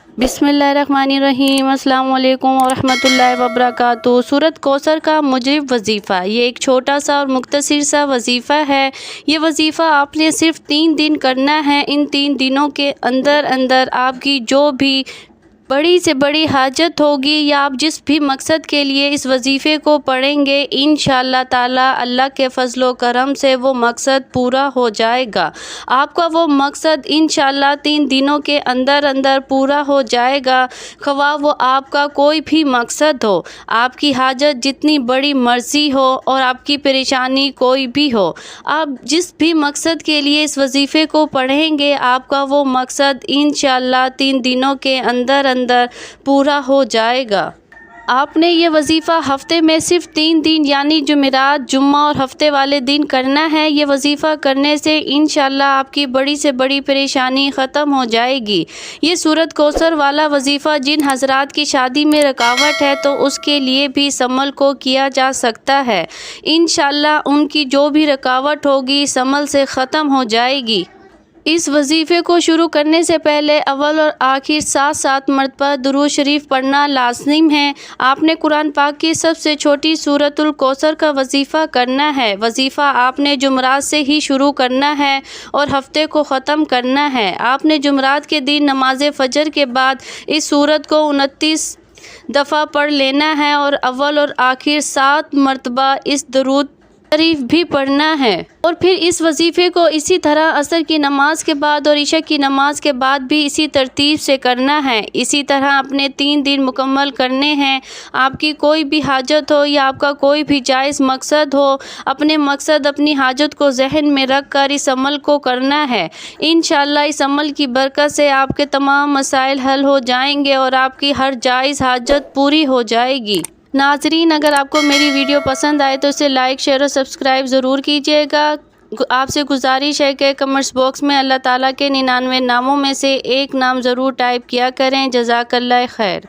बिस्मिल्लाहिर्रहमानिर्रहीम। अस्सलाम वालेकुम वरहमतुल्लाहि वबरकातुहू। सूरत कौसर का मुजरिब वजीफ़ा। ये एक छोटा सा और मुख्तसर सा वजीफ़ा है। ये वजीफ़ा आपने सिर्फ 3 दिन करना है। इन 3 दिनों के अंदर अंदर आपकी जो भी बड़ी से बड़ी हाजत होगी या आप जिस भी मकसद के लिए इस वजीफ़े को पढ़ेंगे, इंशाअल्लाह ताला अल्लाह के फजल व करम से वो मकसद पूरा हो जाएगा। आपका वो मकसद इंशाअल्लाह 3 दिनों के अंदर अंदर पूरा हो जाएगा। ख्वाह वो आपका कोई भी मकसद हो, आपकी हाजत जितनी बड़ी मर्ज़ी हो और आपकी परेशानी कोई भी हो, आप जिस भी मकसद के लिए इस वजीफ़े को पढ़ेंगे, आपका वो मकसद इंशाअल्लाह 3 दिनों के अंदर अंदर पूरा हो जाएगा। आपने ये वजीफ़ा हफ़्ते में सिर्फ 3 दिन यानी जुमेरात, जुम्मा और हफ़्ते वाले दिन करना है। ये वजीफ़ा करने से इंशाअल्लाह आपकी बड़ी से बड़ी परेशानी ख़त्म हो जाएगी। ये सूरत कौसर वाला वजीफ़ा जिन हज़रात की शादी में रुकावट है तो उसके लिए भी इस अमल को किया जा सकता है। इंशाअल्लाह उनकी जो भी रुकावट होगी इस अमल से ख़त्म हो जाएगी। इस वजीफ़े को शुरू करने से पहले अव्वल और आखिर 7-7 मरतबा दुरूद शरीफ पढ़ना लाज़िम है। आपने कुरान पाक की सबसे छोटी सूरतुल कौसर का वजीफ़ा करना है। वजीफ़ा आपने जुमरात से ही शुरू करना है और हफ्ते को ख़त्म करना है। आपने जुमरात के दिन नमाज फ़जर के बाद इस सूरत को 29 दफ़ा पढ़ लेना है और अव्वल और आखिर 7 मरतबा इस दुरूद शरीफ भी पढ़ना है। और फिर इस वजीफ़े को इसी तरह असर की नमाज के बाद और इशा की नमाज के बाद भी इसी तरतीब से करना है। इसी तरह अपने 3 दिन मुकम्मल करने हैं। आपकी कोई भी हाजत हो या आपका कोई भी जायज़ मकसद हो, अपने मकसद अपनी हाजत को जहन में रख कर इस अमल को करना है। इंशाअल्लाह इस अमल की बरकत से आपके तमाम मसाइल हल हो जाएंगे और आपकी हर जायज़ हाजत पूरी हो जाएगी। नाज़रीन, अगर आपको मेरी वीडियो पसंद आए तो इसे लाइक, शेयर और सब्सक्राइब ज़रूर कीजिएगा। आपसे गुजारिश है कि कमेंट्स बॉक्स में अल्लाह ताला के 99 नामों में से एक नाम ज़रूर टाइप किया करें। जज़ाकल्लाह खैर।